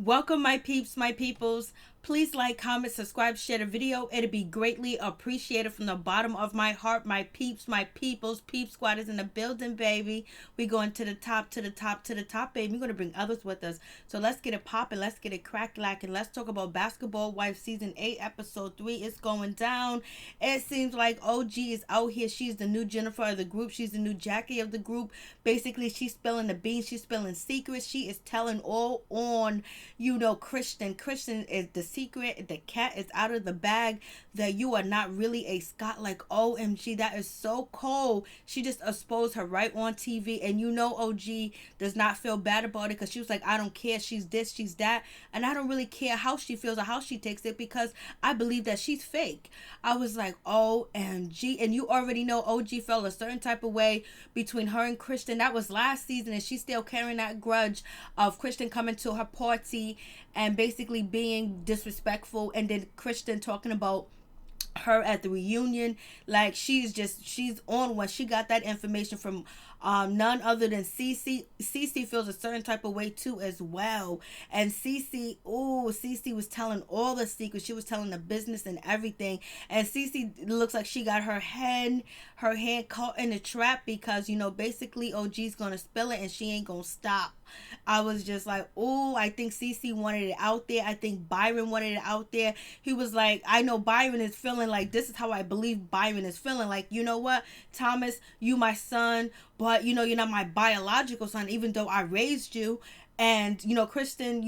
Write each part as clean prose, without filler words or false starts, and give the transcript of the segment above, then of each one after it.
Welcome, my peeps, my peoples. Please like, comment, subscribe, share the video. It'd be greatly appreciated from the bottom of my heart. My peeps, my peoples, peep squad is in the building, baby. We going to the top, to the top, to the top, baby. We're going to bring others with us. So let's get it popping. Let's get it crack-lacking. Let's talk about Basketball Wives Season 8, Episode 3. It's going down. It seems like OG is out here. She's the new Jennifer of the group. She's the new Jackie of the group. Basically, she's spilling the beans. She's spilling secrets. She is telling all on, Kristen. Kristen is the secret. The cat is out of the bag, that you are not really a Scott. Like, OMG, that is so cold. She just exposed her right on TV, and OG does not feel bad about it, because she was like, I don't care, she's this, she's that, and I don't really care how she feels or how she takes it, because I believe that she's fake. I was like, OMG. And you already know OG felt a certain type of way between her and Kristen. That was last season, and she's still carrying that grudge of Kristen coming to her party and basically being disrespectful, and then Kristen talking about her at the reunion. Like, she's on one. She got that information from none other than Cece. Cece feels a certain type of way too as well. And Cece was telling all the secrets. She was telling the business and everything. And Cece looks like she got her hand caught in a trap, because basically OG's gonna spill it and she ain't gonna stop. I was just like, I think Cece wanted it out there. I think Byron wanted it out there. He was like, I know Byron is feeling like, this is how I believe Byron is feeling. Like, you know what, Thomas, you my son, but you're not my biological son, even though I raised you. And, Kristen,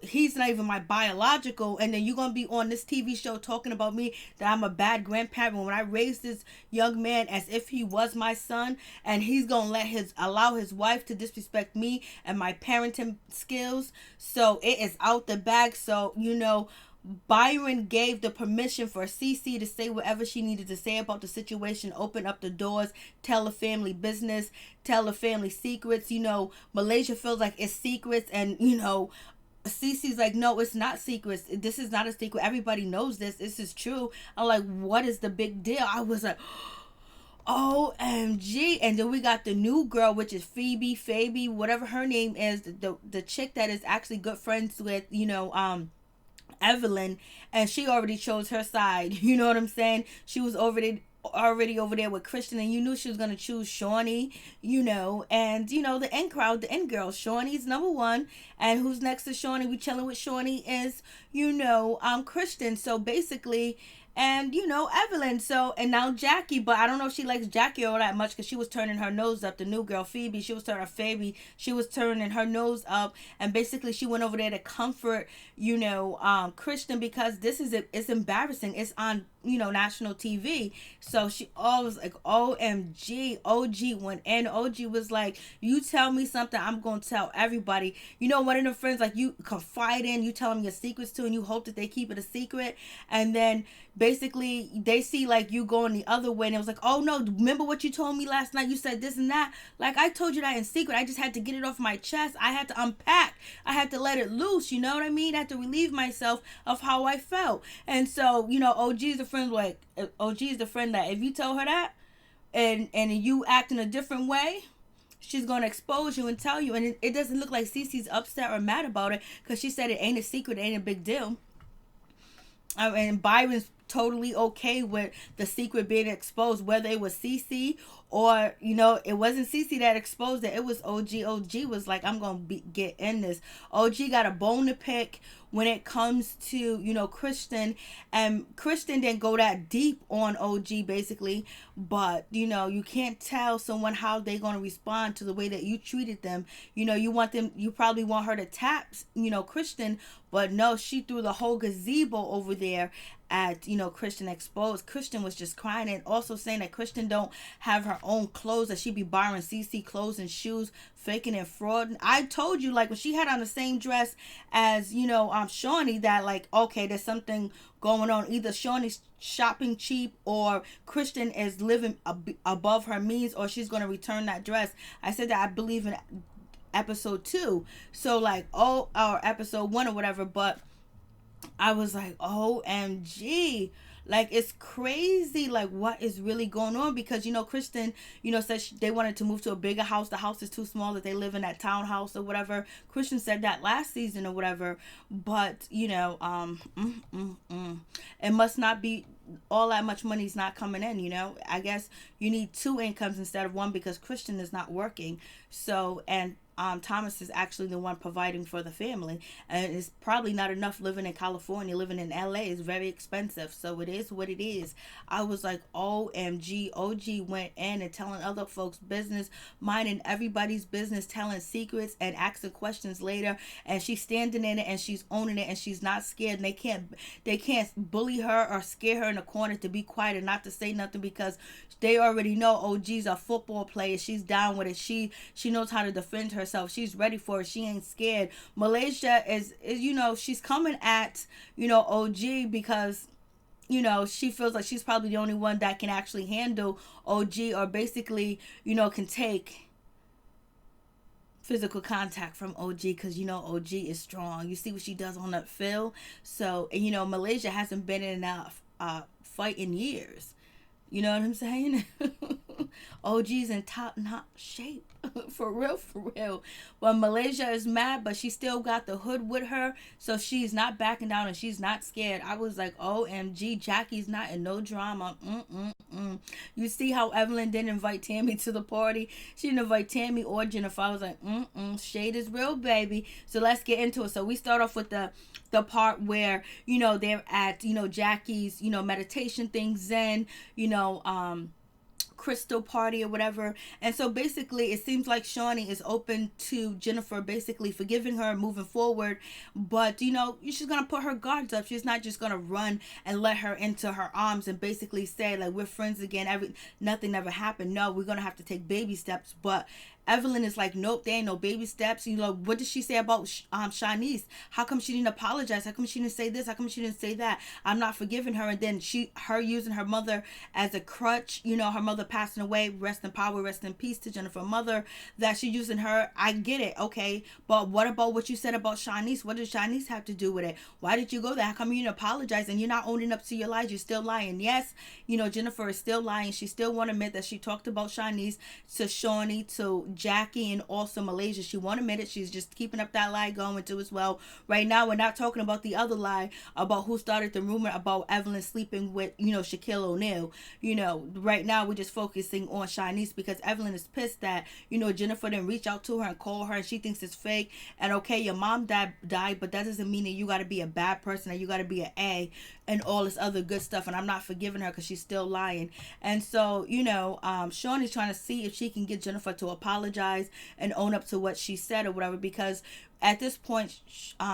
he's not even my biological. And then you're going to be on this TV show talking about me, that I'm a bad grandparent, when I raised this young man as if he was my son. And he's going to allow his wife to disrespect me and my parenting skills. So it is out the bag. So, Byron gave the permission for Cece to say whatever she needed to say about the situation, open up the doors, tell the family business, tell the family secrets. Malaysia feels like it's secrets, and Cece's like, no, it's not secrets. This is not a secret. Everybody knows this. This is true. I'm like, what is the big deal? I was like, OMG. And then we got the new girl, which is Phoebe, whatever her name is, the chick that is actually good friends with, Evelyn, and she already chose her side. You know what I'm saying? She was already over there with Christian, and you knew she was going to choose Shawnee, and the end crowd, the end girl. Shawnee's number one, and who's next to Shawnee? We chilling with Shawnee is, Christian. So basically, and Evelyn. So, and now Jackie, but I don't know if she likes Jackie all that much, because she was turning her nose up. The new girl Phoebe, she was turning her nose up, and basically she went over there to comfort Christian, because it's embarrassing. It's on national TV. So she always like, OMG. OG went in. OG was like, you tell me something, I'm gonna tell everybody. One of the friends, like, you confide in, you tell them your secrets to, and you hope that they keep it a secret, and then basically they see like you going the other way, and it was like, oh no, remember what you told me last night? You said this and that. Like, I told you that in secret. I just had to get it off my chest. I had to unpack. I had to let it loose. You know what I mean? I had to relieve myself of how I felt. And so, OG's the friend, like, OG's the friend that if you tell her that and you act in a different way, she's going to expose you and tell you. And it doesn't look like Cece's upset or mad about it, because she said it ain't a secret, it ain't a big deal. And Byron's totally okay with the secret being exposed, whether it was Cece or it wasn't Cece that exposed it. It was OG. OG was like, I'm gonna get in this. OG got a bone to pick when it comes to Kristen, and Kristen didn't go that deep on OG basically, but you can't tell someone how they're gonna respond to the way that you treated them. You probably want her to tap Kristen, but no, she threw the whole gazebo over there at Kristen exposed. Kristen was just crying, and also saying that Kristen don't have her own clothes, that she be borrowing CC clothes and shoes, faking and fraud. I told you, like, when she had on the same dress as Shawnee, that like, okay, there's something going on. Either Shawnee's shopping cheap, or Kristen is living above her means, or she's going to return that dress. I said that I believe in episode 2, so like, or episode 1 or whatever, but I was like, OMG. Like, it's crazy, like, what is really going on? Because, Kristen, said they wanted to move to a bigger house. The house is too small, that they live in that townhouse or whatever. Kristen said that last season or whatever. But, it must not be all that much money's not coming in. I guess you need two incomes instead of one, because Kristen is not working. So, and Thomas is actually the one providing for the family, and it's probably not enough living in California. Living in LA is very expensive, so it is what it is. I was like, OMG. OG went in and telling other folks business, minding everybody's business, telling secrets and asking questions later, and she's standing in it and she's owning it, and she's not scared, and they can't bully her or scare her in a corner to be quiet and not to say nothing, because they already know OG's a football player. She's down with it. She knows how to defend herself. She's ready for it. She ain't scared. Malaysia is she's coming at OG, because she feels like she's probably the only one that can actually handle OG, or basically can take physical contact from OG, because OG is strong. You see what she does on that field. So, and Malaysia hasn't been in a fight in years. You know what I'm saying? OG's in top-notch shape. For real. But Malaysia is mad, but she still got the hood with her. So she's not backing down and she's not scared. I was like, OMG, Jackie's not in no drama. You see how Evelyn didn't invite Tami to the party? She didn't invite Tami or Jennifer. I was like, shade is real, baby. So let's get into it. So we start off with the part where they're at Jackie's meditation thing, Zen, crystal party or whatever. And so basically it seems like Shawnee is open to Jennifer basically forgiving her, moving forward, but she's gonna put her guards up. She's not just gonna run and let her into her arms and basically say like, we're friends again, nothing ever happened. No, we're gonna have to take baby steps. But Evelyn is like, nope, there ain't no baby steps. What did she say about Shanice? How come she didn't apologize? How come she didn't say this? How come she didn't say that? I'm not forgiving her. And then her using her mother as a crutch, her mother passing away, rest in power, rest in peace to Jennifer's mother, that she's using her. I get it, okay, but what about what you said about Shanice? What does Shanice have to do with it? Why did you go there? How come you didn't apologize? And you're not owning up to your lies. You're still lying. Yes, Jennifer is still lying. She still won't admit that she talked about Shanice to Shawnee, to Jackie, and also Malaysia. She won't admit it. She's just keeping up that lie going too as well. Right now, we're not talking about the other lie about who started the rumor about Evelyn sleeping with, Shaquille O'Neal. Right now we're just focusing on Shanice, because Evelyn is pissed that, Jennifer didn't reach out to her and call her, and she thinks it's fake. And okay, your mom died, but that doesn't mean that you got to be a bad person, or you got to be an A and all this other good stuff. And I'm not forgiving her because she's still lying. And so, Shawnee's trying to see if she can get Jennifer to apologize and own up to what she said or whatever, because at this point,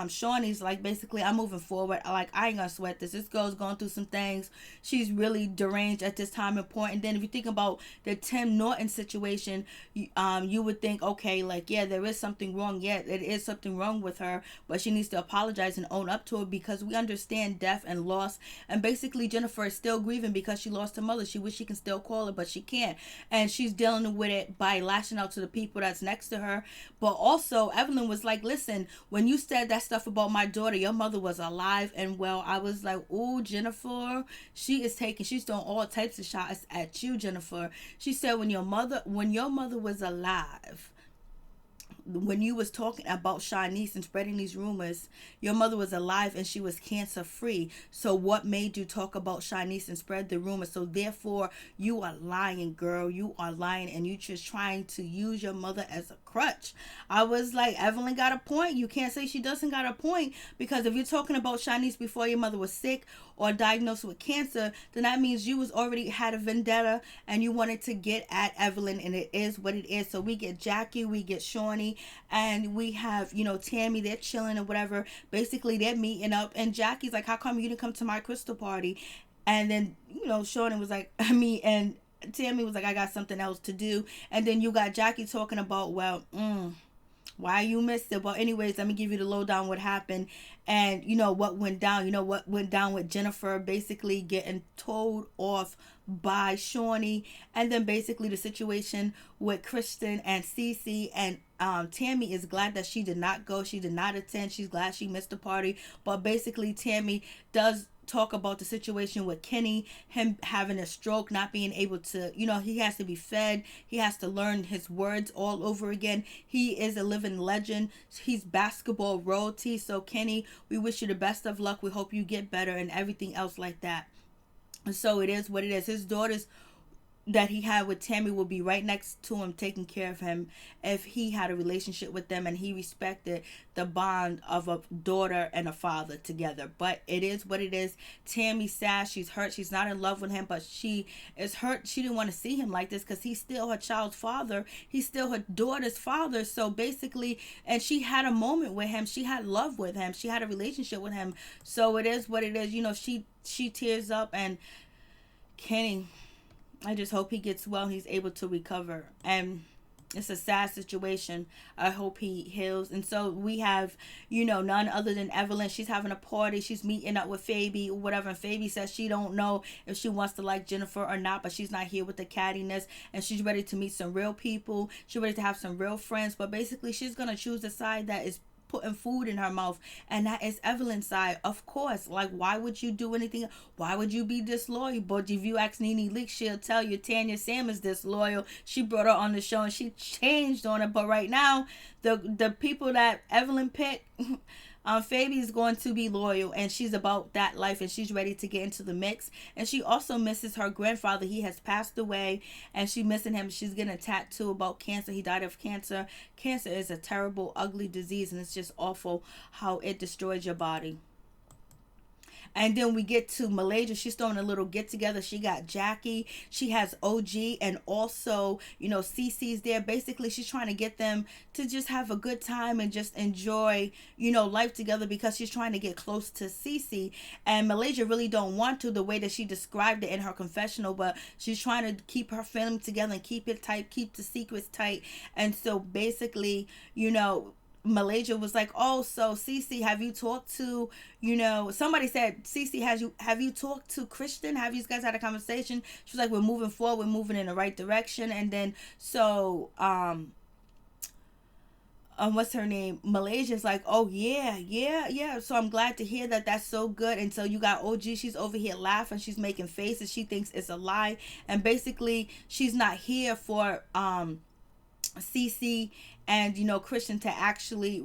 Shawnee's like, basically, I'm moving forward. Like, I ain't gonna sweat this. This girl's going through some things. She's really deranged at this time and point. And then if you think about the Tim Norton situation, you would think, okay, like, yeah, there is something wrong. Yeah, it is something wrong with her, but she needs to apologize and own up to it, because we understand death and loss. And basically, Jennifer is still grieving because she lost her mother. She wish she can still call her, but she can't. And she's dealing with it by lashing out to the people that's next to her. But also, Evelyn was like, listen, when you said that stuff about my daughter, your mother was alive and well. I was like, oh, Jennifer, she's doing all types of shots at you, Jennifer. She said, when your mother was alive, when you was talking about Shanice and spreading these rumors, your mother was alive and she was cancer free. So what made you talk about Shanice and spread the rumors? So therefore, you are lying, girl. You are lying, and you just trying to use your mother as a crutch. I was like, Evelyn got a point. You can't say she doesn't got a point, because if you're talking about Shanice before your mother was sick or diagnosed with cancer, then that means you was already had a vendetta and you wanted to get at Evelyn, and it is what it is. So we get Jackie, we get Shawnee, and we have, Tami. They're chilling or whatever. Basically, they're meeting up, and Jackie's like, how come you didn't come to my crystal party? And then, Shawnee was like, and Tami was like, I got something else to do. And then you got Jackie talking about, well, why you missed it. Well, anyways, let me give you the lowdown what happened, and what went down. What went down with Jennifer basically getting told off by Shawnee, and then basically the situation with Kristen and Cece. And Tami is glad that she did not go. She did not attend. She's glad she missed the party. But basically, Tami does talk about the situation with Kenny, him having a stroke, not being able to, he has to be fed. He has to learn his words all over again. He is a living legend. He's basketball royalty. So Kenny, we wish you the best of luck. We hope you get better and everything else like that. And so it is what it is. His daughters that he had with Tami will be right next to him, taking care of him if he had a relationship with them and he respected the bond of a daughter and a father together. But it is what it is. Tami's sad. She's hurt. She's not in love with him, but she is hurt. She didn't want to see him like this because he's still her child's father. He's still her daughter's father. So basically, and she had a moment with him. She had love with him. She had a relationship with him. So it is what it is. She tears up, and Kenny, I just hope he gets well and he's able to recover. And it's a sad situation. I hope he heals. And so we have, none other than Evelyn. She's having a party. She's meeting up with Fabi or whatever. And Fabi says she don't know if she wants to like Jennifer or not, but she's not here with the cattiness. And she's ready to meet some real people. She's ready to have some real friends. But basically, she's going to choose the side that is putting food in her mouth, and that is Evelyn's side. Of course, like, why would you do anything? Why would you be disloyal? But if you ask Nene Leakes, she'll tell you Tanya Sam is disloyal. She brought her on the show and she changed on it. But right now, the people that Evelyn picked, Fabi is going to be loyal, and she's about that life, and she's ready to get into the mix. And she also misses her grandfather. He has passed away, and she's missing him. She's getting a tattoo about cancer. He died of cancer. Cancer is a terrible, ugly disease, and it's just awful how it destroys your body. And then we get to Malaysia. She's throwing a little get together. She got Jackie. She has OG, and also, Cece's there. Basically, she's trying to get them to just have a good time and just enjoy, life together, because she's trying to get close to Cece. And Malaysia really don't want to, the way that she described it in her confessional, but she's trying to keep her family together and keep it tight, keep the secrets tight. And so basically, Malaysia was like, oh, so Cece, have you talked to, somebody said, Cece, have you talked to Kristen? Have you guys had a conversation? She was like, we're moving forward, we're moving in the right direction. And then, so, what's her name? Malaysia's like, oh, yeah. So I'm glad to hear that. That's so good. And so you got OG. She's over here laughing. She's making faces. She thinks it's a lie. And basically, she's not here for, Cece and Kristen to actually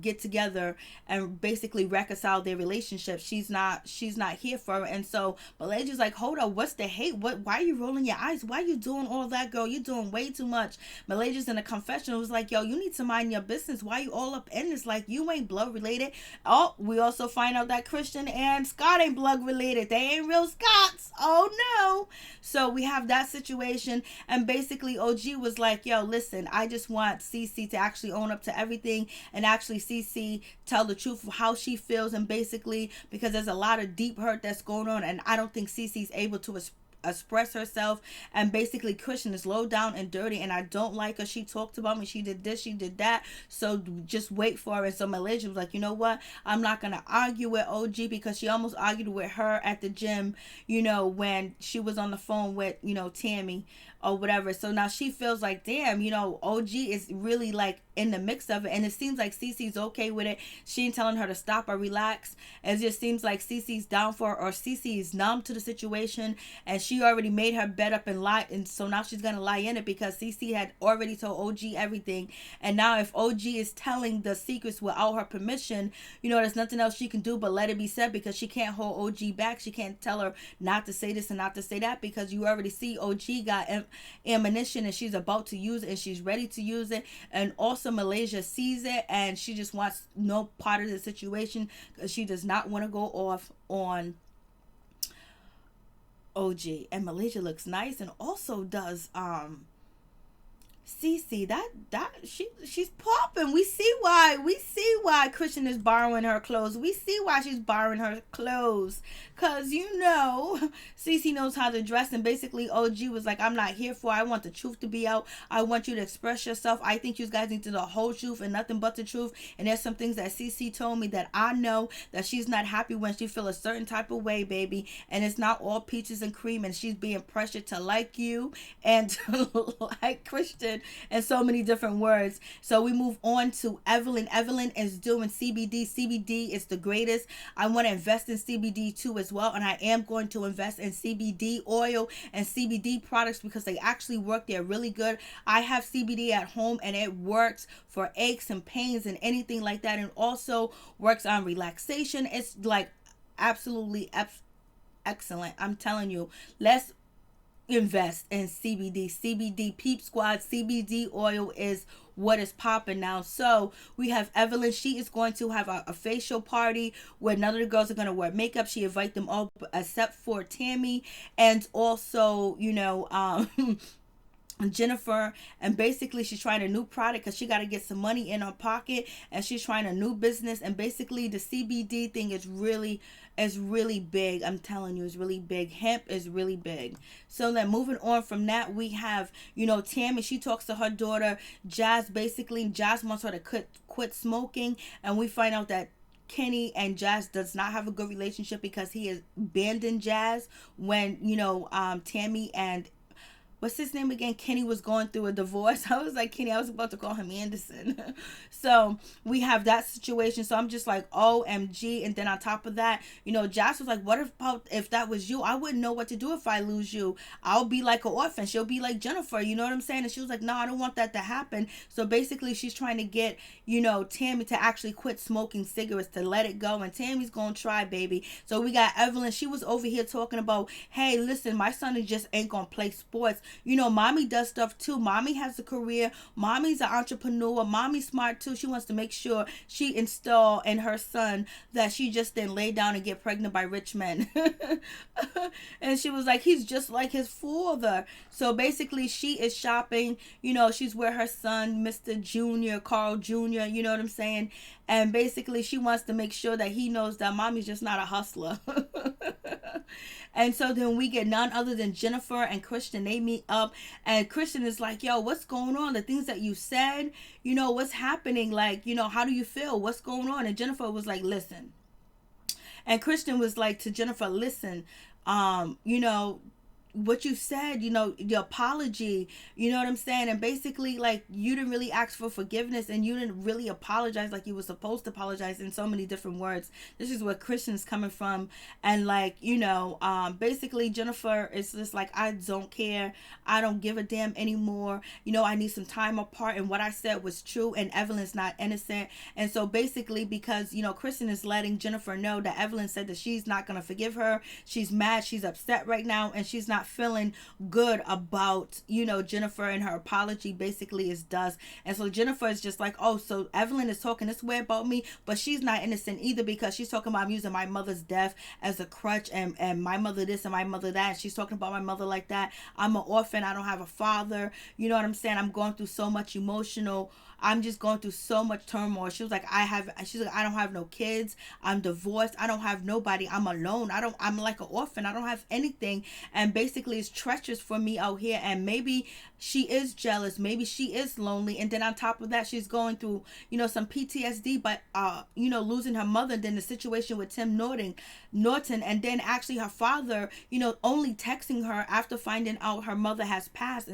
get together and basically reconcile their relationship. She's not here for it. And so Malaysia's like, hold up, what's the hate? Why are you rolling your eyes? Why are you doing all that, girl? You're doing way too much. Malaysia's in a confessional, was like, yo, you need to mind your business. Why you all up in this? Like, you ain't blood related. Oh, we also find out that Kristen and Scott ain't blood related. They ain't real Scots. Oh no. So we have that situation, and basically OG was like, yo, listen, I just want Cece to actually own up to everything, and actually Cece tell the truth of how she feels. And basically, because there's a lot of deep hurt that's going on, and I don't think Cece's able to express herself. And basically Kristen is low down and dirty, and I don't like her. She talked about me, she did this, she did that, so just wait for it. So Malaysia was like, you know what, I'm not gonna argue with OG, because she almost argued with her at the gym, when she was on the phone with Tami or whatever. So now she feels like, damn, OG is really like in the mix of it, and it seems like Cece's okay with it. She ain't telling her to stop or relax. It just seems like Cece's down for it, or Cece's numb to the situation, and she already made her bed up and lie, and so now she's gonna lie in it, because Cece had already told OG everything. And now if OG is telling the secrets without her permission, there's nothing else she can do but let it be said, because she can't hold OG back. She can't tell her not to say this and not to say that, because you already see OG got ammunition, and she's about to use it, and she's ready to use it. And also Malaysia sees it, and she just wants no part of the situation, because she does not want to go off on OG. And Malaysia looks nice, and also does Cece, she's popping. We see why Kristen is borrowing her clothes. We see why she's borrowing her clothes, because Cece knows how to dress. And basically OG was like, I'm not here for it. I want the truth to be out. I want you to express yourself. I think you guys need to know the whole truth and nothing but the truth. And there's some things that Cece told me that I know that she's not happy when she feel a certain type of way, baby, and it's not all peaches and cream, and she's being pressured to like you and to like Kristen. and so many different words. So we move on to Evelyn. Evelyn is doing CBD. CBD is the greatest. I want to invest in CBD too as well, and I am going to invest in CBD oil and CBD products because they actually work. They're really good. I have CBD at home and it works for aches and pains and anything like that, and also works on relaxation. It's like absolutely excellent. I'm telling you, let's invest in CBD. CBD Peep Squad CBD oil is what is popping now. So we have Evelyn. She is going to have a facial party where none of the girls are going to wear makeup. She invite them all except for Tami and also, Jennifer. And basically she's trying a new product because she got to get some money in her pocket, and she's trying a new business. And basically the CBD thing is really big. I'm telling you, it's really big. Hemp is really big. So then moving on from that, we have, Tami. She talks to her daughter Jazz. Basically Jazz wants her to quit smoking, and we find out that Kenny and Jazz does not have a good relationship because he is abandoned Jazz when Tami and what's his name again? Kenny was going through a divorce. I was like, Kenny, I was about to call him Anderson. So we have that situation. So I'm just like, OMG. And then on top of that, Josh was like, what if that was you? I wouldn't know what to do if I lose you. I'll be like an orphan. She'll be like Jennifer. You know what I'm saying? And she was like, no, I don't want that to happen. So basically she's trying to get, Tami to actually quit smoking cigarettes, to let it go. And Tammy's going to try, baby. So we got Evelyn. She was over here talking about, hey, listen, my son just ain't going to play sports. Mommy does stuff too. Mommy has a career. Mommy's an entrepreneur. Mommy's smart too. She wants to make sure she install in her son that she just didn't lay down and get pregnant by rich men. And she was like, he's just like his father. So basically she is shopping. She's with her son, Mr. Junior, Carl Jr., you know what I'm saying? And basically she wants to make sure that he knows that mommy's just not a hustler. And so then we get none other than Jennifer and Kristen. They meet up, and Kristen is like, yo, what's going on? The things that you said, what's happening? Like, how do you feel? What's going on? And Jennifer was like, listen. And Kristen was like to Jennifer, listen, what you said, the apology, you know what I'm saying? And basically, like, you didn't really ask for forgiveness, and you didn't really apologize like you were supposed to apologize in so many different words. This is where Christian's coming from. And like, basically Jennifer is just like, I don't care. I don't give a damn anymore. I need some time apart, and what I said was true, and Evelyn's not innocent. And so basically, because, Kristen is letting Jennifer know that Evelyn said that she's not going to forgive her. She's mad. She's upset right now, and she's not feeling good about Jennifer, and her apology basically is dust. And so Jennifer is just like, oh, so Evelyn is talking this way about me, but she's not innocent either, because she's talking about I'm using my mother's death as a crutch, and my mother this and my mother that. And she's talking about my mother like that. I'm an orphan. I don't have a father. You know what I'm saying? I'm going through so much I'm just going through so much turmoil. She was like, I don't have no kids. I'm divorced. I don't have nobody. I'm alone. I'm like an orphan. I don't have anything. And basically it's treacherous for me out here. And maybe she is jealous. Maybe she is lonely. And then on top of that, she's going through, some PTSD, but, losing her mother. Then the situation with Tim Norton. And then actually her father, only texting her after finding out her mother has passed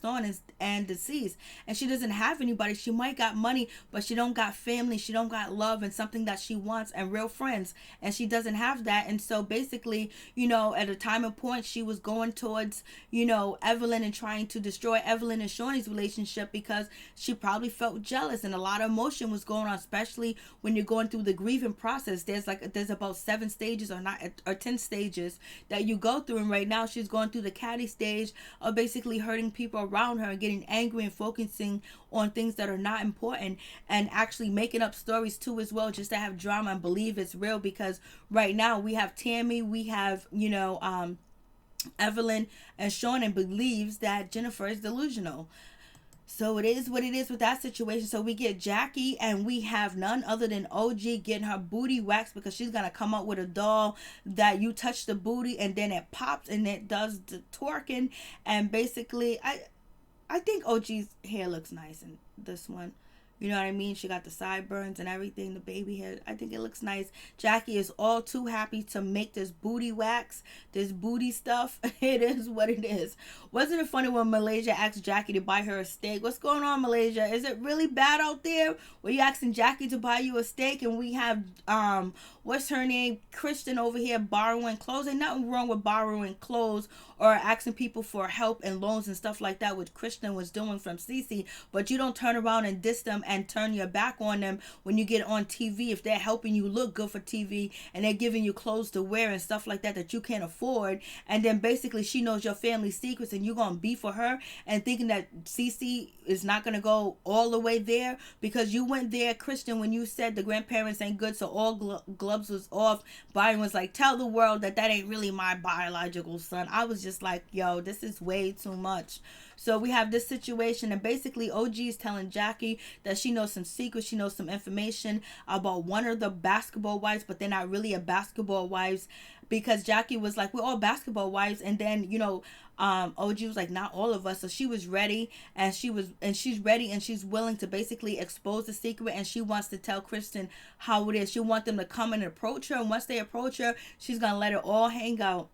on and deceased. And she doesn't have anybody. She might got money, but she don't got family. She don't got love and something that she wants and real friends. And she doesn't have that. And so basically, at a time and point, she was going towards, Evelyn, and trying to destroy Evelyn and Shawnee's relationship, because she probably felt jealous, and a lot of emotion was going on, especially when you're going through the grieving process. There's about 7 stages or 10 stages that you go through. And right now she's going through the catty stage of basically hurting people around her and getting angry and focusing on things that are not important, and actually making up stories too as well, just to have drama and believe it's real. Because right now we have Tami, we have Evelyn, and Shawn, and believes that Jennifer is delusional. So it is what it is with that situation. So we get Jackie, and we have none other than OG getting her booty waxed, because she's going to come up with a doll that you touch the booty and then it pops and it does the twerking. And basically, I think OG's hair looks nice in this one. You know what I mean? She got the sideburns and everything, the baby hair. I think it looks nice. Jackie is all too happy to make this booty wax, this booty stuff. It is what it is. Wasn't it funny when Malaysia asked Jackie to buy her a steak? What's going on, Malaysia? Is it really bad out there? Were you asking Jackie to buy you a steak? And we have, what's her name? Kristen over here borrowing clothes. Ain't nothing wrong with borrowing clothes or asking people for help and loans and stuff like that, which Kristen was doing from Cece. But you don't turn around and diss them and turn your back on them when you get on TV. If they're helping you look good for TV and they're giving you clothes to wear and stuff like that that you can't afford, and then basically she knows your family secrets and you're gonna be for her and thinking that Cece is not gonna go all the way there because you went there, Kristen, when you said the grandparents ain't good, so all gloves was off. Byron was like, tell the world that ain't really my biological son. I was just like, yo, this is way too much. So we have this situation, and basically OG is telling Jackie that she knows some secrets, she knows some information about one of the basketball wives, but they're not really a basketball wives, because Jackie was like, we're all basketball wives, and then, you know, OG was like, not all of us. So she was ready, and she's ready, and she's willing to basically expose the secret, and she wants to tell Kristen how it is. She wants them to come and approach her, and once they approach her, she's gonna let it all hang out.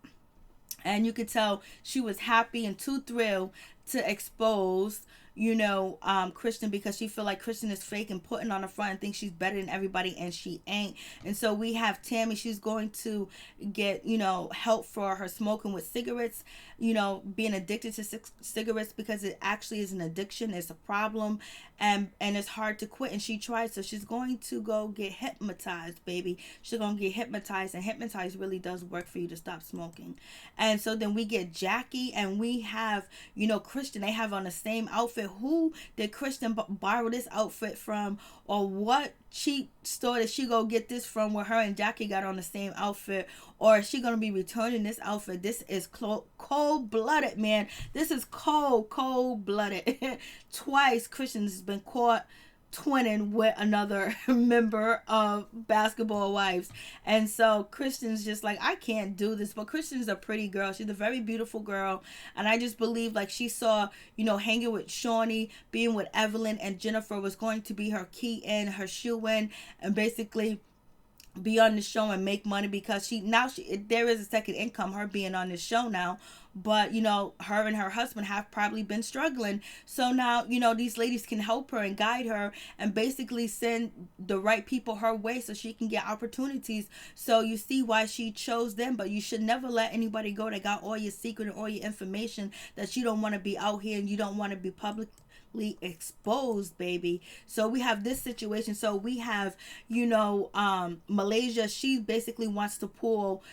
And you could tell she was happy and too thrilled to expose, you know, Kristen, because she feel like Kristen is fake and putting on the front and thinks she's better than everybody, and she ain't. And so we have Tami. She's going to get, you know, help for her smoking with cigarettes, you know, being addicted to cigarettes, because it actually is an addiction. It's a problem, and it's hard to quit, and she tried. So she's going to go get hypnotized, baby. She's going to get hypnotized, and hypnotized really does work for you to stop smoking. And so then we get Jackie, and we have, you know, Kristen. They have on the same outfit. Who did Kristen borrow this outfit from, or what cheap store did she go get this from where her and Jackie got on the same outfit? Or is she going to be returning this outfit? This is cold-blooded, man. This is cold-blooded. Twice Kristen's been caught twinning with another member of Basketball Wives. And so Kristen's just like, I can't do this. But Kristen's a pretty girl. She's a very beautiful girl. And I just believe, like, she saw, you know, hanging with Shawnee, being with Evelyn and Jennifer was going to be her key in, her shoe in, and basically be on the show and make money, because there is a second income, her being on this show now. But, you know, her and her husband have probably been struggling. So now, you know, these ladies can help her and guide her and basically send the right people her way so she can get opportunities. So you see why she chose them. But you should never let anybody go that got all your secret and all your information that you don't want to be out here and you don't want to be publicly exposed, baby. So we have this situation. So we have, you know, Malaysia. She basically wants to pull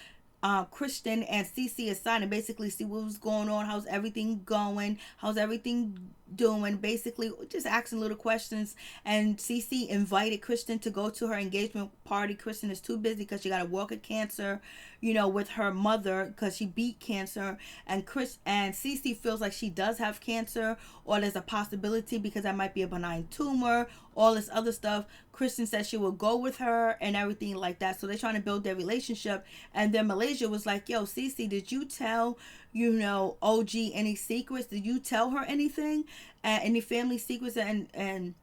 Kristen and Cece aside and basically see what was going on, how's everything going, how's everything doing, basically just asking little questions. And Cece invited Kristen to go to her engagement party. Kristen is too busy because she got to walk a cancer, you know, with her mother, because she beat cancer. And Cece feels like she does have cancer, or there's a possibility because that might be a benign tumor, all this other stuff. Kristen said she will go with her and everything like that. So they're trying to build their relationship. And then Malaysia was like, yo, Cece, did you tell, you know, OG any secrets? Did you tell her anything? Any family secrets? And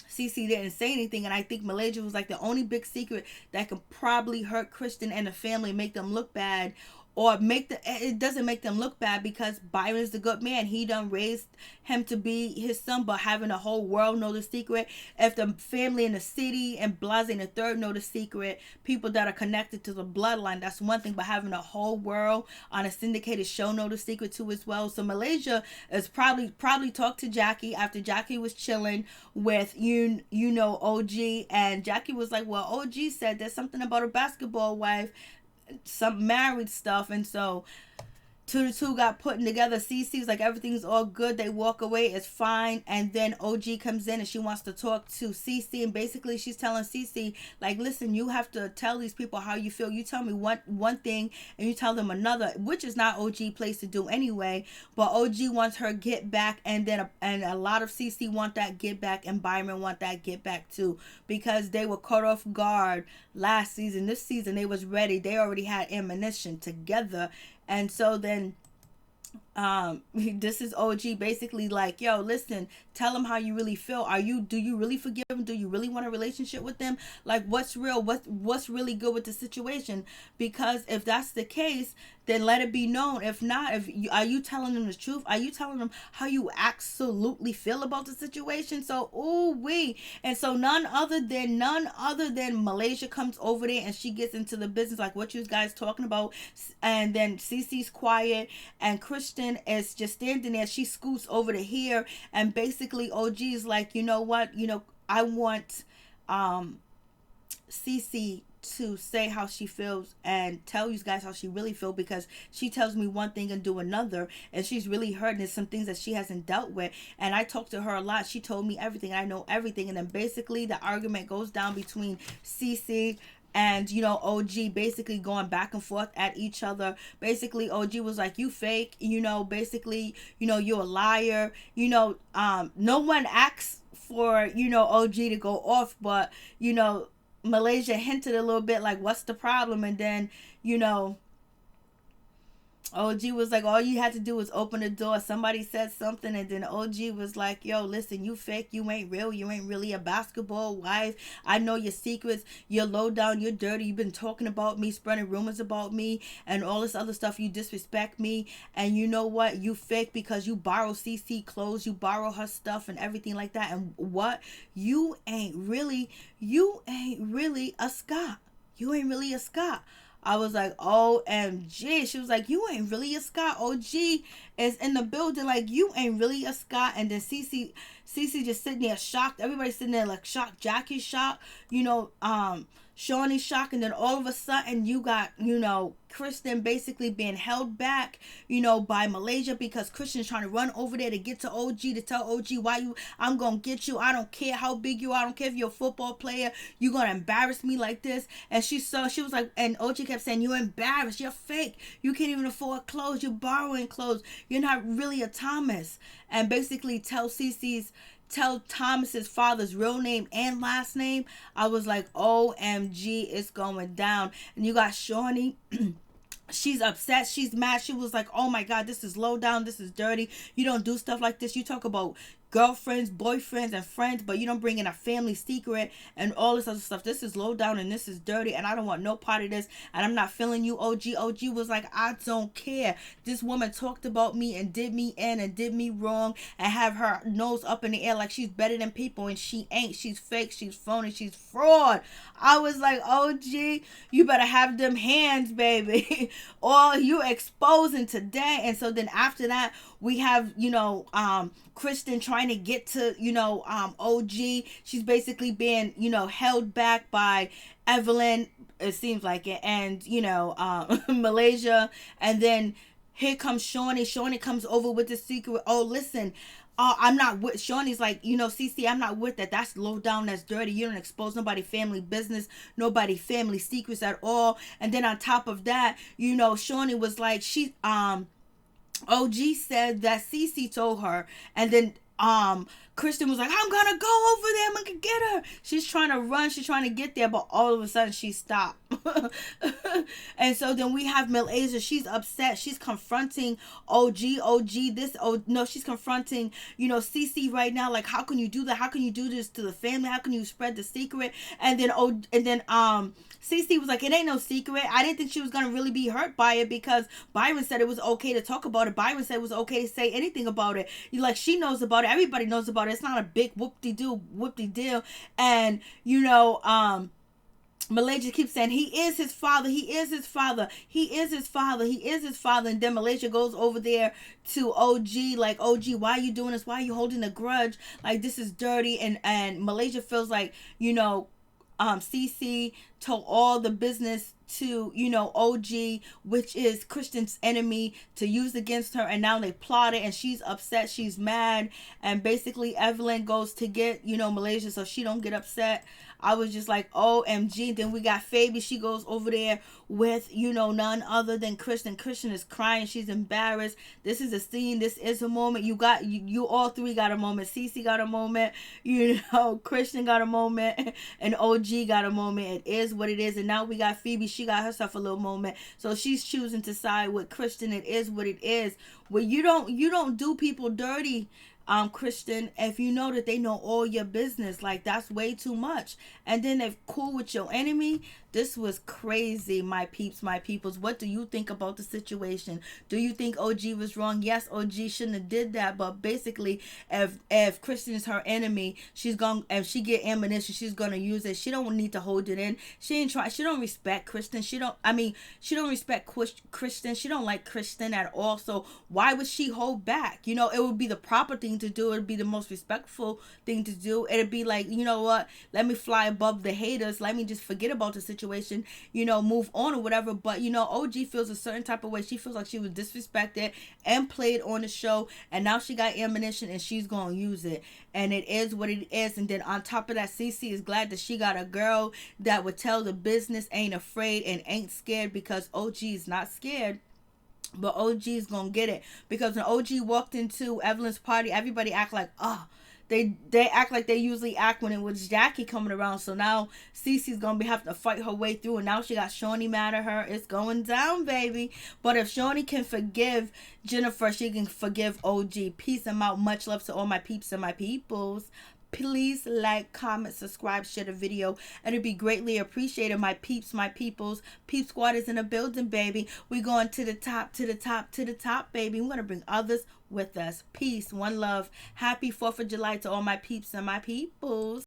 Cece didn't say anything. And I think Malaysia was like, the only big secret that could probably hurt Kristen and the family, make them look bad, or it doesn't make them look bad, because Byron's the good man. He done raised him to be his son, but having the whole world know the secret, if the family in the city and Blase and the third know the secret, people that are connected to the bloodline, that's one thing, but having the whole world on a syndicated show know the secret too as well. So Malaysia is probably talked to Jackie after Jackie was chilling with you know, OG, and Jackie was like, well, OG said there's something about a basketball wife, some married stuff. And so the two got putting together. Cece's like, everything's all good. They walk away, it's fine. And then OG comes in and she wants to talk to Cece, and basically she's telling Cece, like, listen, you have to tell these people how you feel. You tell me one thing and you tell them another, which is not OG place to do anyway. But OG wants her get back, and then a lot of Cece want that get back, and Byron want that get back too, because they were caught off guard last season. This season they was ready. They already had ammunition together. And so then This is OG basically like, yo, listen, tell him how you really feel. Do you really forgive him? Do you really want a relationship with them? Like, what's real? What's really good with the situation? Because if that's the case, then let it be known. If not, are you telling them the truth? Are you telling them how you absolutely feel about the situation? So, ooh wee. And so none other than Malaysia comes over there and she gets into the business like what you guys talking about. And then Cece's quiet and Kristen is just standing there. She scoots over to here and basically OG is like, you know what? I want Cece to say how she feels and tell you guys how she really feels, because she tells me one thing and do another, and she's really hurt. There's some things that she hasn't dealt with, and I talked to her a lot. She told me everything. I know everything. And then basically the argument goes down between Cece and OG, basically going back and forth at each other. Basically OG was like, you fake, basically, you're a liar. No one asks for OG to go off, but Malaysia hinted a little bit like, what's the problem? And then OG was like, all you had to do was open the door. Somebody said something, and then OG was like, yo, listen, you fake, you ain't real, you ain't really a basketball wife. I know your secrets, you're low down, you're dirty, you've been talking about me, spreading rumors about me, and all this other stuff. You disrespect me, and you know what? You fake because you borrow CC clothes, you borrow her stuff and everything like that. And what? You ain't really a Scot. You ain't really a Scot. I was like, OMG. She was like, you ain't really a Scot. OG is in the building like, you ain't really a Scot. And then Cece just sitting there shocked. Everybody's sitting there like shocked. Jackie's shocked. Shawnee's shocked. And then all of a sudden you got, Kristen basically being held back, by Malaysia, because Christian's trying to run over there to get to OG, to tell OG, I'm going to get you. I don't care how big you are. I don't care if you're a football player. You're going to embarrass me like this. And she was like, and OG kept saying, you're embarrassed. You're fake. You can't even afford clothes. You're borrowing clothes. You're not really a Thomas. And basically tell Thomas's father's real name and last name. I was like, OMG, it's going down. And you got Shawnee. She's upset. She's mad. She was like, oh my God, this is low down. This is dirty. You don't do stuff like this. You talk about girlfriends, boyfriends, and friends, but you don't bring in a family secret and all this other stuff. This is low down and this is dirty, and I don't want no part of this, and I'm not feeling you, OG. OG was like, I don't care. This woman talked about me and did me in and did me wrong and have her nose up in the air like she's better than people, and she ain't. She's fake. She's phony. She's fraud. I was like, OG, you better have them hands, baby. Or you exposing today. And so then after that, we have, Kristen trying to get to, OG. She's basically being, held back by Evelyn, it seems like it, and, Malaysia. And then here comes Shawnee. Shawnee comes over with the secret. Oh, listen, I'm not with Shawnee's like, CC, I'm not with that. That's low down. That's dirty. You don't expose nobody family business, nobody family secrets at all. And then on top of that, Shawnee was like, OG said that Cece told her, and then Kristen was like, I'm gonna go over there, I'm gonna get her. She's trying to run, she's trying to get there, but all of a sudden she stopped. And so then we have Malaysia. She's upset. She's confronting she's confronting CC right now, like, how can you do that? How can you do this to the family? How can you spread the secret? And then CC was like, it ain't no secret. I didn't think she was gonna really be hurt by it, because Byron said it was okay to talk about it. Byron said it was okay to say anything about it. Like, she knows about it. Everybody knows about it. It's not a big whoop-de-deal. And Malaysia keeps saying, he is his father, he is his father, he is his father, he is his father. And then Malaysia goes over there to OG, like, OG, why are you doing this? Why are you holding a grudge? Like, this is dirty. And Malaysia feels like, CC told all the business to, OG, which is Christian's enemy, to use against her. And now they plotted, and she's upset. She's mad. And basically Evelyn goes to get, Malaysia, so she don't get upset. I was just like, OMG. Then we got Fabi. She goes over there with, none other than Kristen. Kristen is crying. She's embarrassed. This is a scene. This is a moment. You all three got a moment. Cece got a moment. Kristen got a moment. And OG got a moment. It is is what it is. And now we got Phoebe. She got herself a little moment. So she's choosing to side with Kristen. It is what it is. Well, you don't do people dirty, Kristen, if you know that they know all your business. Like, that's way too much. And then if cool with your enemy, this was crazy, my peeps, my peoples. What do you think about the situation? Do you think OG was wrong? Yes, OG shouldn't have did that. But basically, if Kristen is her enemy, if she get ammunition, she's gonna use it. She don't need to hold it in. She don't respect Kristen. She don't respect Kristen. She don't like Kristen at all. So why would she hold back? You know, it would be the proper thing to do. It would be the most respectful thing to do. It'd be like, you know what? Let me fly above the haters. Let me just forget about the situation, you know, move on or whatever. But, you know, OG feels a certain type of way. She feels like she was disrespected and played on the show. And now she got ammunition and she's going to use it. And it is what it is. And then on top of that, Cece is glad that she got a girl that would tell the business, ain't afraid and ain't scared, because OG is not scared. But OG is gonna get it, because when OG walked into Evelyn's party, everybody act like, they act like they usually act when it was Jackie coming around. So now Cece's gonna have to fight her way through, and now she got Shawnee mad at her. It's going down, baby. But if Shawnee can forgive Jennifer, she can forgive OG. Peace and out. Much love to all my peeps and my peoples. Please like, comment, subscribe, share the video, and it'd be greatly appreciated. My peeps, my peoples, Peep Squad is in the building, baby. We going to the top, to the top, to the top, baby. We're gonna bring others with us. Peace, one love. Happy 4th of July to all my peeps and my peoples.